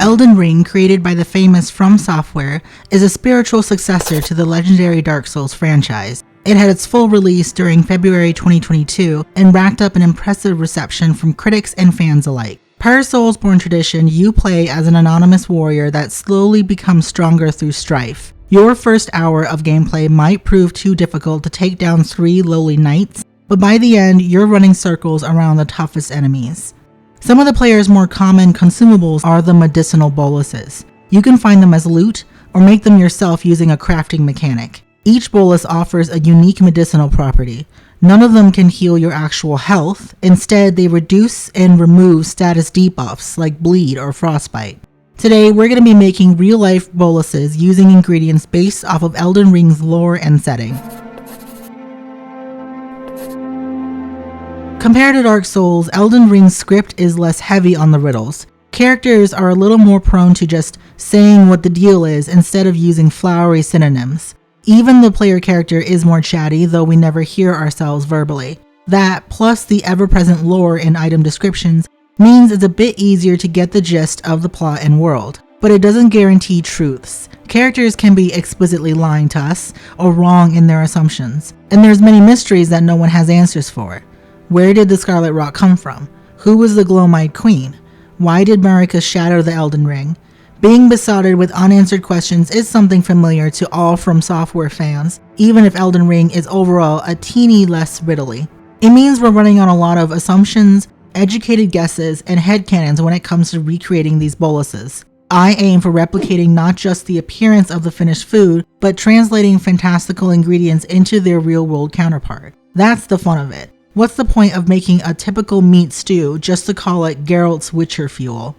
Elden Ring, created by the famous From Software, is a spiritual successor to the legendary Dark Souls franchise. It had its full release during February 2022 and racked up an impressive reception from critics and fans alike. Per Soulsborne tradition, you play as an anonymous warrior that slowly becomes stronger through strife. Your first hour of gameplay might prove too difficult to take down 3 lowly knights, but by the end, you're running circles around the toughest enemies. Some of the player's more common consumables are the medicinal boluses. You can find them as loot or make them yourself using a crafting mechanic. Each bolus offers a unique medicinal property. None of them can heal your actual health. Instead, they reduce and remove status debuffs like bleed or frostbite. Today, we're going to be making real-life boluses using ingredients based off of Elden Ring's lore and setting. Compared to Dark Souls, Elden Ring's script is less heavy on the riddles. Characters are a little more prone to just saying what the deal is instead of using flowery synonyms. Even the player character is more chatty, though we never hear ourselves verbally. That, plus the ever-present lore and item descriptions, means it's a bit easier to get the gist of the plot and world. But it doesn't guarantee truths. Characters can be explicitly lying to us, or wrong in their assumptions. And there's many mysteries that no one has answers for. Where did the Scarlet Rock come from? Who was the Glow-Eyed Queen? Why did Marika shatter the Elden Ring? Being besotted with unanswered questions is something familiar to all From Software fans, even if Elden Ring is overall a teeny less riddly. It means we're running on a lot of assumptions, educated guesses, and headcanons when it comes to recreating these boluses. I aim for replicating not just the appearance of the finished food, but translating fantastical ingredients into their real-world counterpart. That's the fun of it. What's the point of making a typical meat stew just to call it Geralt's Witcher fuel?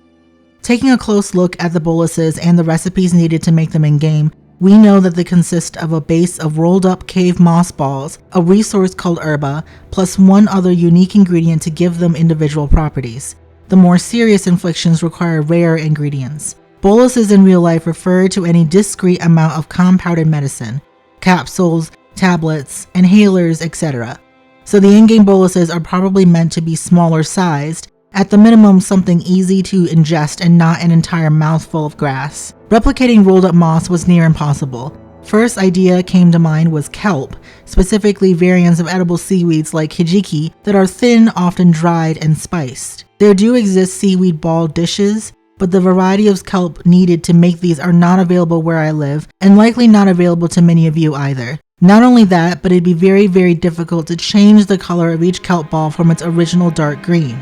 Taking a close look at the boluses and the recipes needed to make them in-game, we know that they consist of a base of rolled up cave moss balls, a resource called herba, plus one other unique ingredient to give them individual properties. The more serious inflictions require rare ingredients. Boluses in real life refer to any discrete amount of compounded medicine, capsules, tablets, inhalers, etc. So the in-game boluses are probably meant to be smaller sized, at the minimum something easy to ingest and not an entire mouthful of grass. Replicating rolled up moss was near impossible. First idea came to mind was kelp, specifically variants of edible seaweeds like hijiki that are thin, often dried and spiced. There do exist seaweed ball dishes, but the variety of kelp needed to make these are not available where I live, and likely not available to many of you either. Not only that, but it'd be very difficult to change the color of each kelp ball from its original dark green.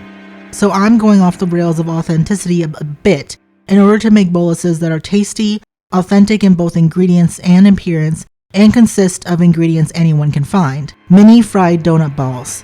So I'm going off the rails of authenticity a bit in order to make boluses that are tasty, authentic in both ingredients and appearance, and consist of ingredients anyone can find. Mini fried donut balls.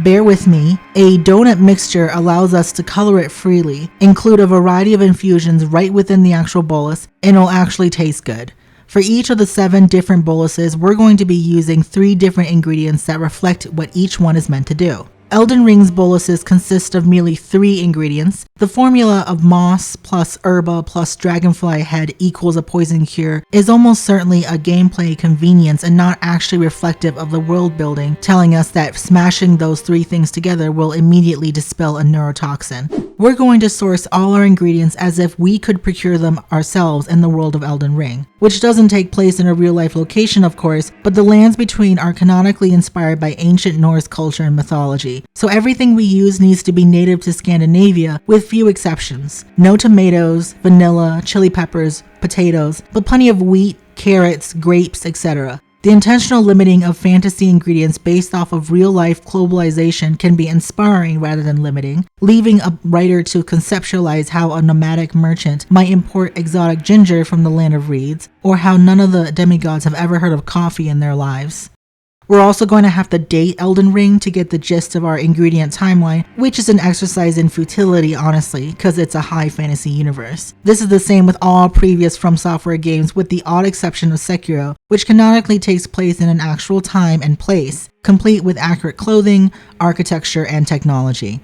Bear with me, a donut mixture allows us to color it freely, include a variety of infusions right within the actual bolus, and it'll actually taste good. For each of the 7 different boluses, we're going to be using 3 different ingredients that reflect what each one is meant to do. Elden Ring's boluses consist of merely 3 ingredients. The formula of moss plus herba plus dragonfly head equals a poison cure is almost certainly a gameplay convenience and not actually reflective of the world building, telling us that smashing those 3 things together will immediately dispel a neurotoxin. We're going to source all our ingredients as if we could procure them ourselves in the world of Elden Ring, which doesn't take place in a real-life location of course, but the lands between are canonically inspired by ancient Norse culture and mythology. So everything we use needs to be native to Scandinavia with few exceptions. No tomatoes, vanilla, chili peppers, potatoes, but plenty of wheat, carrots, grapes, etc. The intentional limiting of fantasy ingredients based off of real-life globalization can be inspiring rather than limiting, leaving a writer to conceptualize how a nomadic merchant might import exotic ginger from the land of reeds, or how none of the demigods have ever heard of coffee in their lives. We're also going to have to date Elden Ring to get the gist of our ingredient timeline, which is an exercise in futility honestly, because it's a high fantasy universe. This is the same with all previous From Software games with the odd exception of Sekiro, which canonically takes place in an actual time and place, complete with accurate clothing, architecture, and technology.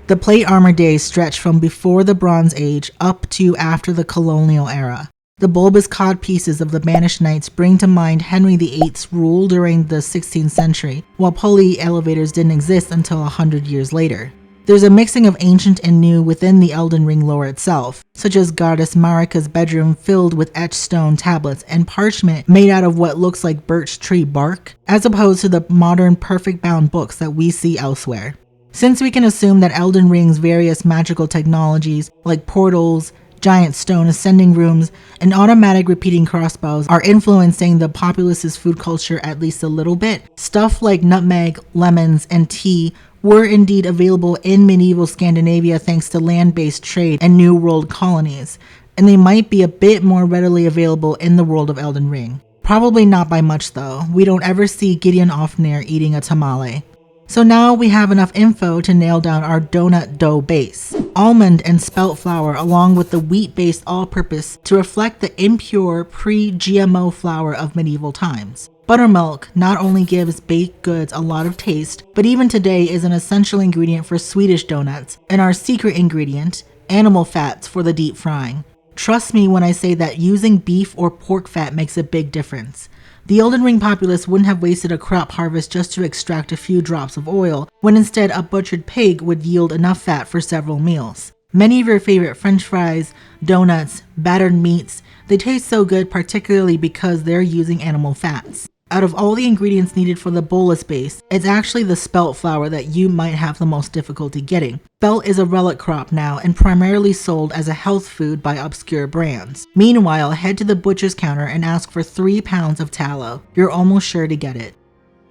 The plate armor days stretch from before the Bronze Age up to after the colonial era. The bulbous cod pieces of the banished knights bring to mind Henry VIII's rule during the 16th century, while pulley elevators didn't exist until 100 years later. There's a mixing of ancient and new within the Elden Ring lore itself, such as Goddess Marika's bedroom filled with etched stone tablets and parchment made out of what looks like birch tree bark, as opposed to the modern perfect bound books that we see elsewhere. Since we can assume that Elden Ring's various magical technologies like portals, giant stone ascending rooms, and automatic repeating crossbows are influencing the populace's food culture at least a little bit, stuff like nutmeg, lemons, and tea were indeed available in medieval Scandinavia thanks to land-based trade and New World colonies, and they might be a bit more readily available in the world of Elden Ring. Probably not by much though. We don't ever see Gideon Ofnir eating a tamale. So now we have enough info to nail down our donut dough base. Almond and spelt flour along with the wheat-based all-purpose to reflect the impure pre-GMO flour of medieval times. Buttermilk not only gives baked goods a lot of taste, but even today is an essential ingredient for Swedish donuts, and our secret ingredient, animal fats for the deep frying. Trust me when I say that using beef or pork fat makes a big difference. The Elden Ring populace wouldn't have wasted a crop harvest just to extract a few drops of oil, when instead a butchered pig would yield enough fat for several meals. Many of your favorite french fries, donuts, battered meats, they taste so good particularly because they're using animal fats. Out of all the ingredients needed for the bolus base, it's actually the spelt flour that you might have the most difficulty getting. Spelt is a relic crop now and primarily sold as a health food by obscure brands. Meanwhile, head to the butcher's counter and ask for 3 pounds of tallow. You're almost sure to get it.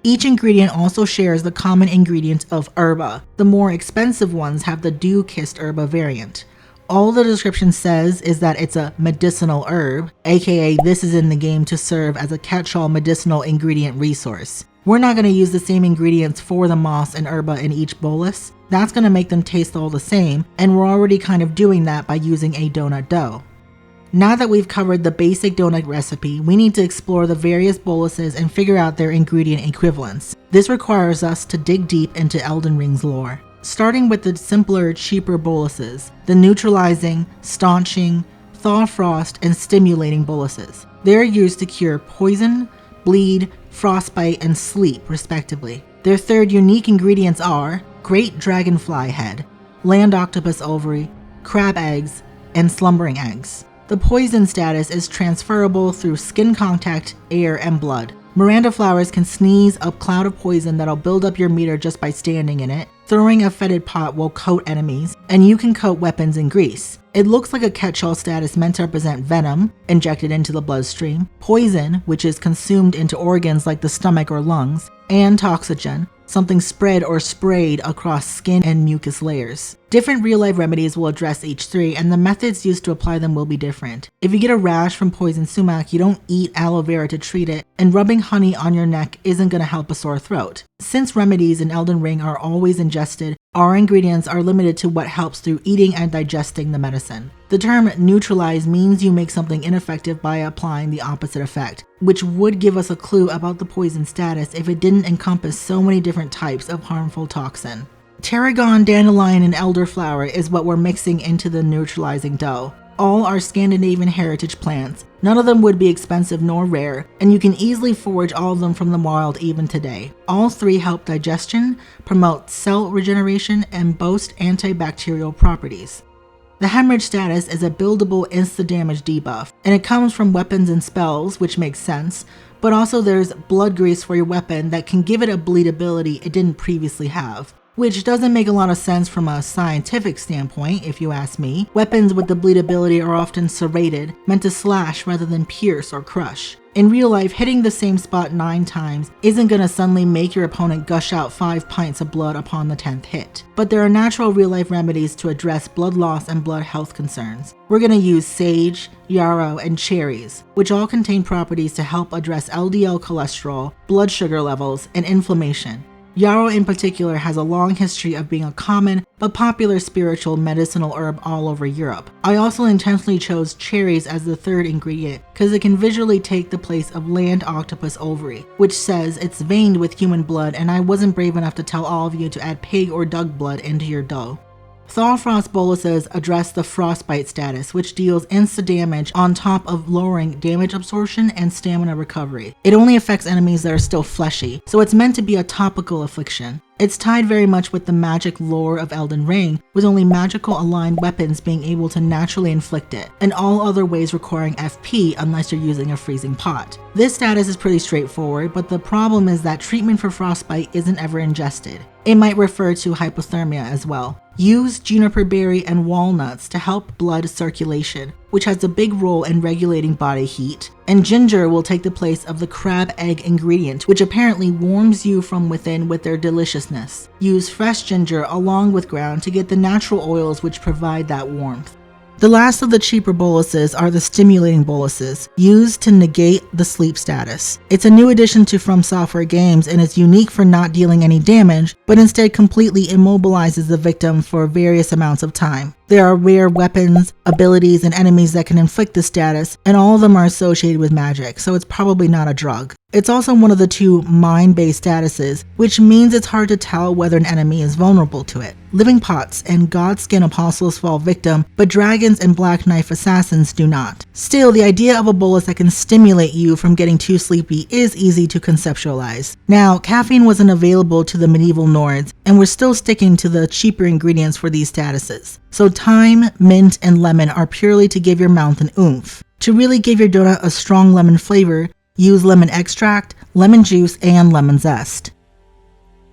Each ingredient also shares the common ingredient of herba. The more expensive ones have the dew-kissed herba variant. All the description says is that it's a medicinal herb, aka this is in the game to serve as a catch-all medicinal ingredient resource. We're not going to use the same ingredients for the moss and herba in each bolus. That's going to make them taste all the same, and we're already kind of doing that by using a donut dough. Now that we've covered the basic donut recipe, we need to explore the various boluses and figure out their ingredient equivalents. This requires us to dig deep into Elden Ring's lore. Starting with the simpler, cheaper boluses, the neutralizing, staunching, Thawfrost, and stimulating boluses. They're used to cure poison, bleed, frostbite, and sleep, respectively. Their third unique ingredients are great dragonfly head, land octopus ovary, crab eggs, and slumbering eggs. The poison status is transferable through skin contact, air, and blood. Miranda flowers can sneeze a cloud of poison that'll build up your meter just by standing in it. Throwing a fetid pot will coat enemies, and you can coat weapons in grease. It looks like a catch-all status meant to represent venom, injected into the bloodstream, poison, which is consumed into organs like the stomach or lungs, and toxogen, something spread or sprayed across skin and mucus layers. Different real-life remedies will address each three, and the methods used to apply them will be different. If you get a rash from poison sumac, you don't eat aloe vera to treat it, and rubbing honey on your neck isn't going to help a sore throat. Since remedies in Elden Ring are always ingested, our ingredients are limited to what helps through eating and digesting the medicine. The term neutralize means you make something ineffective by applying the opposite effect, which would give us a clue about the poison status if it didn't encompass so many different types of harmful toxin. Tarragon, Dandelion, and Elderflower is what we're mixing into the neutralizing dough. All are Scandinavian heritage plants. None of them would be expensive nor rare, and you can easily forage all of them from the wild even today. All three help digestion, promote cell regeneration, and boast antibacterial properties. The hemorrhage status is a buildable insta-damage debuff, and it comes from weapons and spells, which makes sense, but also there's blood grease for your weapon that can give it a bleed ability it didn't previously have. Which doesn't make a lot of sense from a scientific standpoint, if you ask me. Weapons with the bleed ability are often serrated, meant to slash rather than pierce or crush. In real life, hitting the same spot 9 times isn't gonna suddenly make your opponent gush out 5 pints of blood upon the 10th hit. But there are natural real-life remedies to address blood loss and blood health concerns. We're gonna use sage, yarrow, and cherries, which all contain properties to help address LDL cholesterol, blood sugar levels, and inflammation. Yarrow in particular has a long history of being a common but popular spiritual medicinal herb all over Europe. I also intentionally chose cherries as the third ingredient because it can visually take the place of land octopus ovary, which says it's veined with human blood, and I wasn't brave enough to tell all of you to add pig or dog blood into your dough. Thawfrost boluses address the frostbite status, which deals insta damage on top of lowering damage absorption and stamina recovery. It only affects enemies that are still fleshy, so it's meant to be a topical affliction. It's tied very much with the magic lore of Elden Ring, with only magical aligned weapons being able to naturally inflict it, and all other ways requiring FP unless you're using a freezing pot. This status is pretty straightforward, but the problem is that treatment for frostbite isn't ever ingested. It might refer to hypothermia as well. Use Juniper Berry and Walnuts to help blood circulation, which has a big role in regulating body heat, and ginger will take the place of the crab egg ingredient, which apparently warms you from within with their deliciousness. Use fresh ginger along with ground to get the natural oils which provide that warmth. The last of the cheaper boluses are the stimulating boluses, used to negate the sleep status. It's a new addition to From Software games and is unique for not dealing any damage, but instead completely immobilizes the victim for various amounts of time. There are rare weapons, abilities, and enemies that can inflict this status, and all of them are associated with magic, so it's probably not a drug. It's also one of the 2 mind-based statuses, which means it's hard to tell whether an enemy is vulnerable to it. Living Pots and Godskin Apostles fall victim, but Dragons and Black Knife Assassins do not. Still, the idea of a bolus that can stimulate you from getting too sleepy is easy to conceptualize. Now, caffeine wasn't available to the medieval Nords, and we're still sticking to the cheaper ingredients for these statuses. So thyme, mint, and lemon are purely to give your mouth an oomph. To really give your donut a strong lemon flavor, use lemon extract, lemon juice, and lemon zest.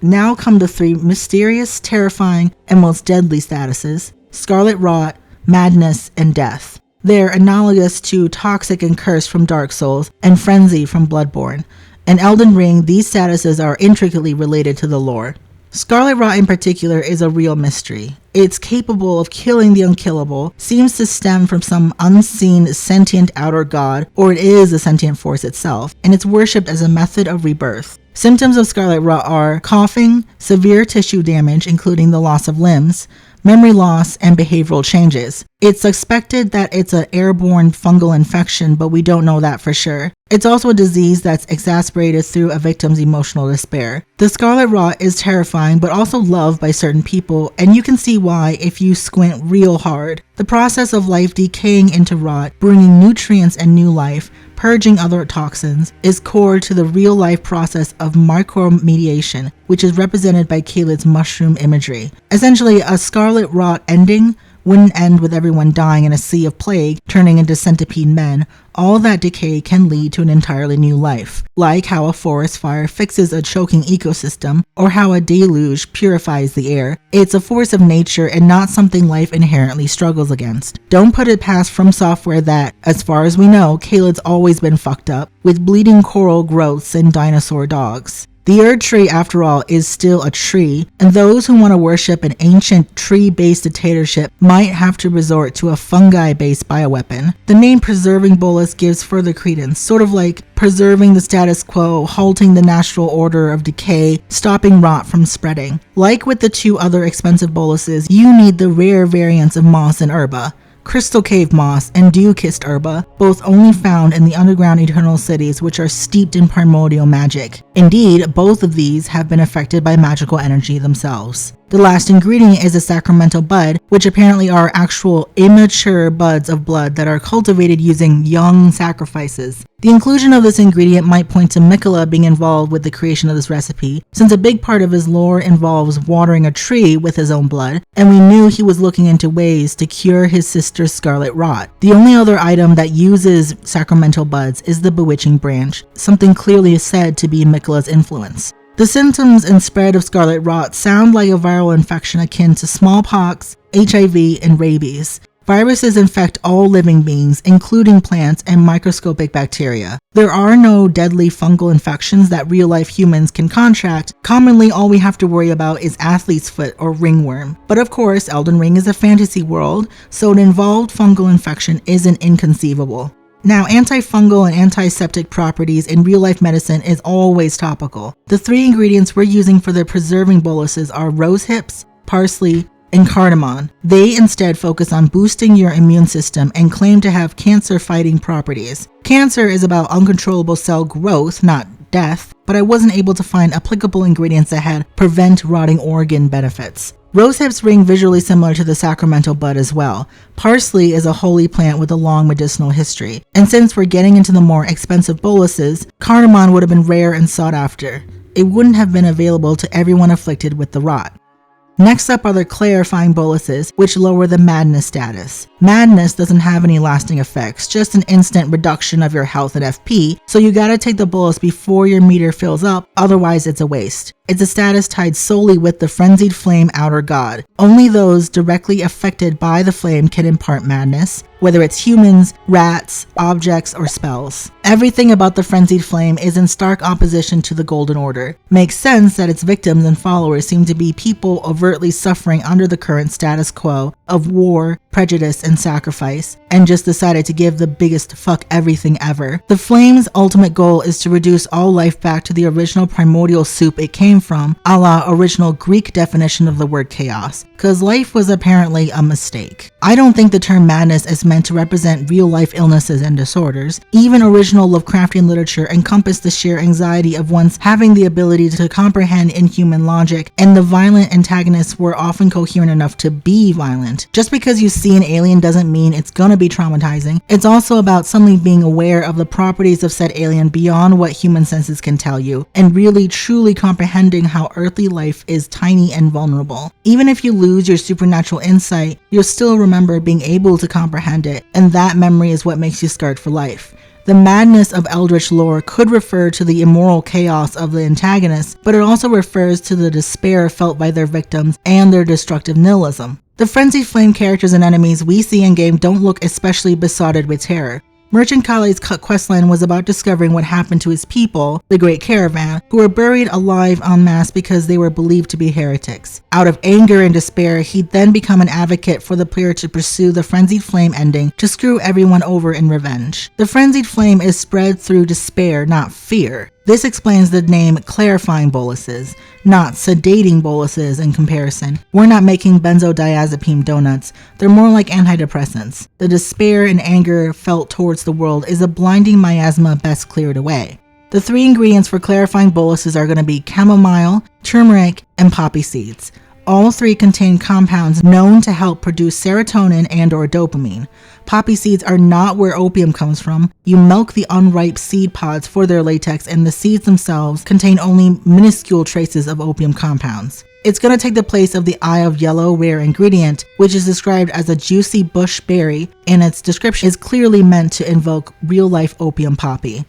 Now come the 3 mysterious, terrifying, and most deadly statuses: Scarlet Rot, Madness, and Death. They're analogous to Toxic and Curse from Dark Souls and Frenzy from Bloodborne. In Elden Ring, these statuses are intricately related to the lore. Scarlet Rot in particular is a real mystery. It's capable of killing the unkillable, seems to stem from some unseen sentient outer god, or it is a sentient force itself, and it's worshipped as a method of rebirth. Symptoms of Scarlet Rot are coughing, severe tissue damage including the loss of limbs, memory loss, and behavioral changes. It's suspected that it's an airborne fungal infection, but we don't know that for sure. It's also a disease that's exacerbated through a victim's emotional despair. The Scarlet Rot is terrifying, but also loved by certain people, and you can see why if you squint real hard. The process of life decaying into rot, bringing nutrients and new life, purging other toxins, is core to the real-life process of micromediation, which is represented by Caelid's mushroom imagery. Essentially, a Scarlet Rot ending wouldn't end with everyone dying in a sea of plague, turning into centipede men. All that decay can lead to an entirely new life, like how a forest fire fixes a choking ecosystem, or how a deluge purifies the air. It's a force of nature and not something life inherently struggles against. Don't put it past From Software that, as far as we know, Caelid's always been fucked up, with bleeding coral growths and dinosaur dogs. The Erd tree, after all, is still a tree, and those who want to worship an ancient tree-based dictatorship might have to resort to a fungi-based bioweapon. The name Preserving Bolus gives further credence, sort of like preserving the status quo, halting the natural order of decay, stopping rot from spreading. Like with the 2 other expensive boluses, you need the rare variants of moss and herba. Crystal Cave Moss and Dew-Kissed Herba, both only found in the underground eternal cities which are steeped in primordial magic. Indeed, both of these have been affected by magical energy themselves. The last ingredient is a sacramental bud, which apparently are actual immature buds of blood that are cultivated using young sacrifices. The inclusion of this ingredient might point to Miquella being involved with the creation of this recipe, since a big part of his lore involves watering a tree with his own blood, and we knew he was looking into ways to cure his sister's Scarlet Rot. The only other item that uses sacramental buds is the Bewitching Branch, something clearly said to be Miquella's influence. The symptoms and spread of Scarlet Rot sound like a viral infection akin to smallpox, HIV, and rabies. Viruses infect all living beings, including plants and microscopic bacteria. There are no deadly fungal infections that real-life humans can contract. Commonly, all we have to worry about is athlete's foot or ringworm. But of course, Elden Ring is a fantasy world, so an involved fungal infection isn't inconceivable. Now, antifungal and antiseptic properties in real-life medicine is always topical. The 3 ingredients we're using for the preserving boluses are rose hips, parsley, and cardamom. They instead focus on boosting your immune system and claim to have cancer-fighting properties. Cancer is about uncontrollable cell growth, not death. but I wasn't able to find applicable ingredients that had prevent rotting organ benefits. Rosehips ring visually similar to the sacramental bud as well. Parsley is a holy plant with a long medicinal history, and since we're getting into the more expensive boluses, cardamom would have been rare and sought after. It wouldn't have been available to everyone afflicted with the rot. Next up are the clarifying boluses, which lower the madness status. Madness doesn't have any lasting effects, just an instant reduction of your health and FP, so you gotta take the bolus before your meter fills up, otherwise it's a waste. It's a status tied solely with the frenzied flame outer god. Only those directly affected by the flame can impart madness, whether it's humans, rats, objects, or spells. Everything about the frenzied flame is in stark opposition to the Golden Order. Makes sense that its victims and followers seem to be people overtly suffering under the current status quo of war, prejudice, and sacrifice, and just decided to give the biggest fuck everything ever. The flame's ultimate goal is to reduce all life back to the original primordial soup it came from, a la original Greek definition of the word chaos, cause life was apparently a mistake. I don't think the term madness is meant to represent real-life illnesses and disorders. Even original Lovecraftian literature encompassed the sheer anxiety of one's having the ability to comprehend inhuman logic, and the violent antagonists were often coherent enough to be violent. Just because you see an alien doesn't mean it's gonna be traumatizing. It's also about suddenly being aware of the properties of said alien beyond what human senses can tell you, and really truly comprehending how earthly life is tiny and vulnerable. Even if you lose your supernatural insight, you'll still remember being able to comprehend it, and that memory is what makes you scarred for life. The madness of eldritch lore could refer to the immoral chaos of the antagonists, but it also refers to the despair felt by their victims and their destructive nihilism. The frenzied flame characters and enemies we see in-game don't look especially besotted with terror. Merchant Kale's questline was about discovering what happened to his people, the Great Caravan, who were buried alive en masse because they were believed to be heretics. Out of anger and despair, he'd then become an advocate for the player to pursue the frenzied flame ending to screw everyone over in revenge. The frenzied flame is spread through despair, not fear. This explains the name clarifying boluses, not sedating boluses in comparison. We're not making benzodiazepine donuts, they're more like antidepressants. The despair and anger felt towards the world is a blinding miasma best cleared away. The three ingredients for clarifying boluses are going to be chamomile, turmeric, and poppy seeds. All three contain compounds known to help produce serotonin and/or dopamine. Poppy seeds are not where opium comes from. You milk the unripe seed pods for their latex, and the seeds themselves contain only minuscule traces of opium compounds. It's going to take the place of the Eye of Yellow rare ingredient, which is described as a juicy bush berry, and its description is clearly meant to invoke real-life opium poppy.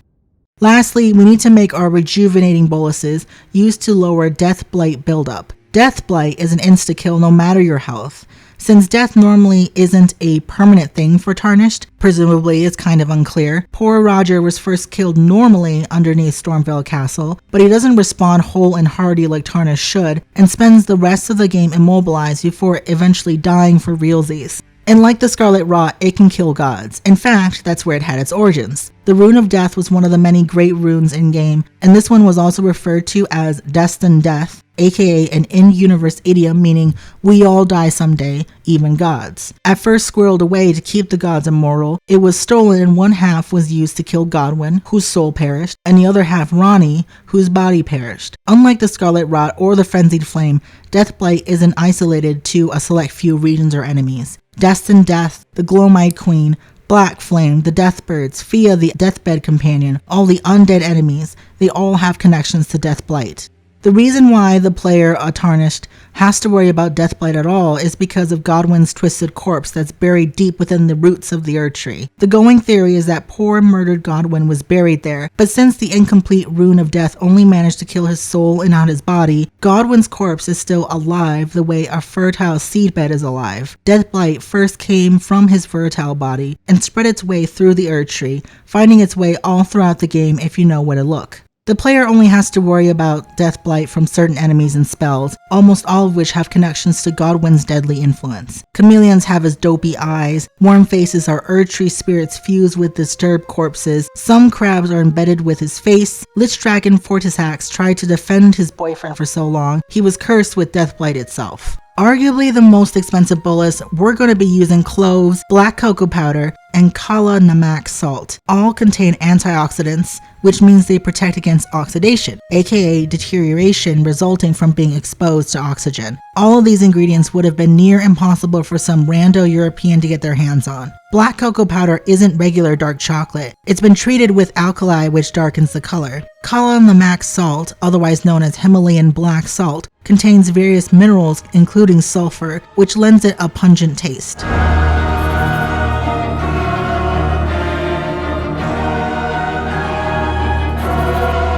Lastly, we need to make our rejuvenating boluses used to lower death blight buildup. Death blight is an insta-kill no matter your health. Since death normally isn't a permanent thing for Tarnished, presumably it's kind of unclear. Poor Roger was first killed normally underneath Stormveil Castle, but he doesn't respond whole and hearty like Tarnished should, and spends the rest of the game immobilized before eventually dying for realsies. And like the Scarlet Rot, it can kill gods. In fact, that's where it had its origins. The Rune of Death was one of the many great runes in-game, and this one was also referred to as Destined Death, aka an in-universe idiom meaning we all die someday, even gods. At first squirreled away to keep the gods immortal, it was stolen and one half was used to kill Godwyn, whose soul perished, and the other half Ronnie, whose body perished. Unlike the Scarlet Rot or the Frenzied Flame, Deathblight isn't isolated to a select few regions or enemies. Destined Death, the Glowmite Queen, Black Flame, the Deathbirds, Fia the Deathbed Companion, all the undead enemies, they all have connections to Deathblight. The reason why the player, Tarnished, has to worry about Deathblight at all is because of Godwyn's twisted corpse that's buried deep within the roots of the Erdtree. The going theory is that poor murdered Godwyn was buried there, but since the incomplete Rune of Death only managed to kill his soul and not his body, Godwyn's corpse is still alive the way a fertile seedbed is alive. Deathblight first came from his fertile body and spread its way through the Erdtree, finding its way all throughout the game if you know where to look. The player only has to worry about Deathblight from certain enemies and spells, almost all of which have connections to Godwyn's deadly influence. Chameleons have his dopey eyes, Worm Faces are Erdtree spirits fused with disturbed corpses, some crabs are embedded with his face, Lich Dragon Fortisax tried to defend his boyfriend for so long, he was cursed with Deathblight itself. Arguably the most expensive bolus, we're going to be using cloves, black cocoa powder, and kala namak salt. All contain antioxidants, which means they protect against oxidation, aka deterioration resulting from being exposed to oxygen. All of these ingredients would have been near impossible for some rando European to get their hands on. Black cocoa powder isn't regular dark chocolate. It's been treated with alkali, which darkens the color. Kala namak salt, otherwise known as Himalayan black salt, contains various minerals including sulfur, which lends it a pungent taste.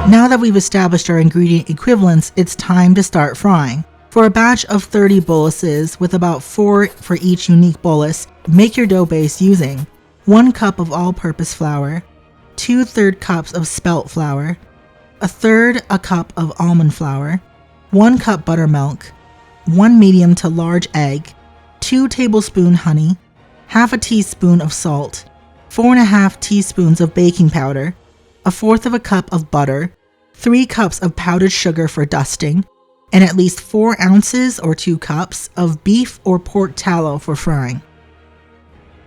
Now that we've established our ingredient equivalents, it's time to start frying. For a batch of 30 boluses, with about 4 for each unique bolus, make your dough base using 1 cup of all-purpose flour, 2/3 cups of spelt flour, 1/3 a cup of almond flour, 1 cup buttermilk, 1 medium to large egg, 2 tablespoons honey, half a teaspoon of salt, 4.5 teaspoons of baking powder, 1/4 of a cup of butter, 3 cups of powdered sugar for dusting, and at least 4 ounces or 2 cups of beef or pork tallow for frying.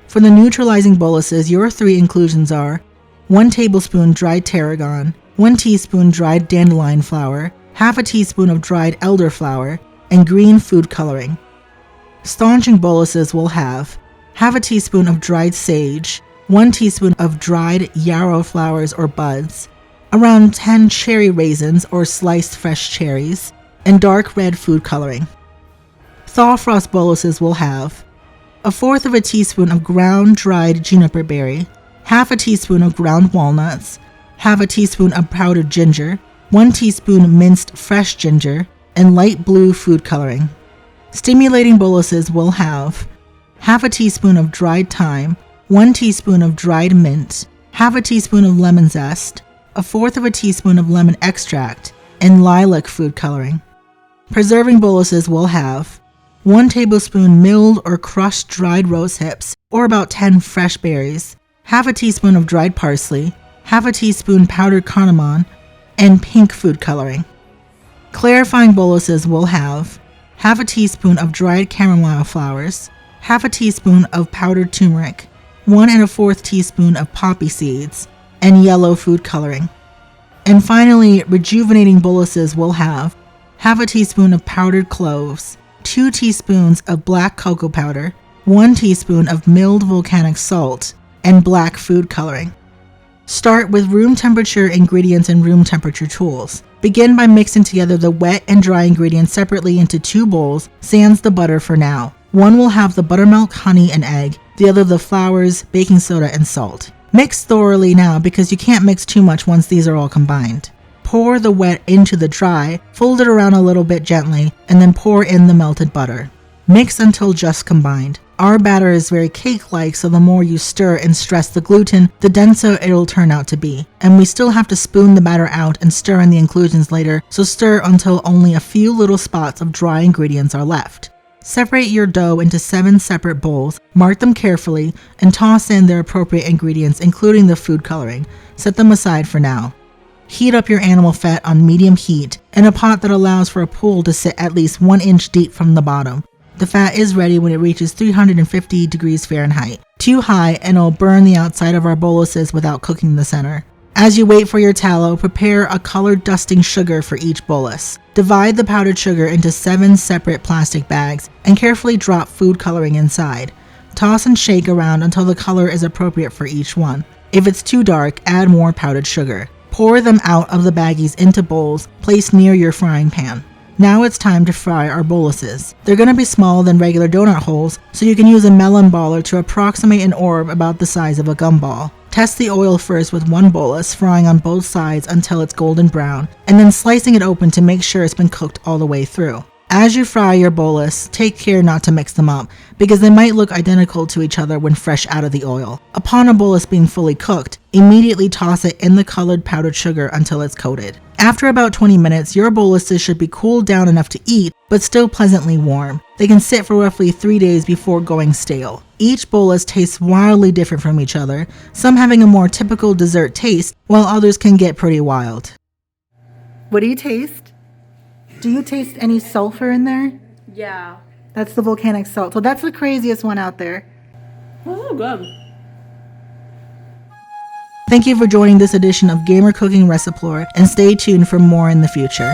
For the neutralizing boluses, your 3 inclusions are 1 tablespoon dried tarragon, 1 teaspoon dried dandelion flour, half a teaspoon of dried elderflower, and green food coloring. Staunching boluses will have half a teaspoon of dried sage, 1 teaspoon of dried yarrow flowers or buds, around 10 cherry raisins or sliced fresh cherries, and dark red food coloring. Thawfrost boluses will have 1/4 of a teaspoon of ground dried Juniper Berry, half a teaspoon of ground walnuts, half a teaspoon of powdered ginger, 1 teaspoon minced fresh ginger, and light blue food coloring. Stimulating boluses will have half a teaspoon of dried thyme, 1 teaspoon of dried mint, half a teaspoon of lemon zest, 1/4 of a teaspoon of lemon extract, and lilac food coloring. Preserving boluses will have 1 tablespoon milled or crushed dried rose hips, or about 10 fresh berries, half a teaspoon of dried parsley, half a teaspoon powdered cardamom, and pink food coloring. Clarifying boluses will have half a teaspoon of dried chamomile flowers, half a teaspoon of powdered turmeric, 1 1/4 teaspoon of poppy seeds, and yellow food coloring. And finally, rejuvenating boluses will have half a teaspoon of powdered cloves, 2 teaspoons of black cocoa powder, 1 teaspoon of milled volcanic salt, and black food coloring. Start with room temperature ingredients and room temperature tools. Begin by mixing together the wet and dry ingredients separately into 2 bowls, sans the butter for now. One will have the buttermilk, honey, and egg, the other the flowers, baking soda, and salt. Mix thoroughly now because you can't mix too much once these are all combined. Pour the wet into the dry, fold it around a little bit gently, and then pour in the melted butter. Mix until just combined. Our batter is very cake-like, so the more you stir and stress the gluten, the denser it'll turn out to be. And we still have to spoon the batter out and stir in the inclusions later, so stir until only a few little spots of dry ingredients are left. Separate your dough into 7 separate bowls, mark them carefully, and toss in their appropriate ingredients including the food coloring. Set them aside for now. Heat up your animal fat on medium heat in a pot that allows for a pool to sit at least 1 inch deep from the bottom. The fat is ready when it reaches 350 degrees Fahrenheit. Too high and it'll burn the outside of our boluses without cooking the center. As you wait for your tallow, prepare a colored dusting sugar for each bolus. Divide the powdered sugar into 7 separate plastic bags and carefully drop food coloring inside. Toss and shake around until the color is appropriate for each one. If it's too dark, add more powdered sugar. Pour them out of the baggies into bowls placed near your frying pan. Now it's time to fry our boluses. They're going to be smaller than regular donut holes, so you can use a melon baller to approximate an orb about the size of a gumball. Test the oil first with 1 bolus, frying on both sides until it's golden brown, and then slicing it open to make sure it's been cooked all the way through. As you fry your bolus, take care not to mix them up, because they might look identical to each other when fresh out of the oil. Upon a bolus being fully cooked, immediately toss it in the colored powdered sugar until it's coated. After about 20 minutes, your boluses should be cooled down enough to eat, but still pleasantly warm. They can sit for roughly 3 days before going stale. Each bolus tastes wildly different from each other, some having a more typical dessert taste, while others can get pretty wild. What do you taste? Do you taste any sulfur in there? Yeah. That's the volcanic salt. So that's the craziest one out there. Oh, good. Thank you for joining this edition of Gamer Cooking Reciplore, and stay tuned for more in the future.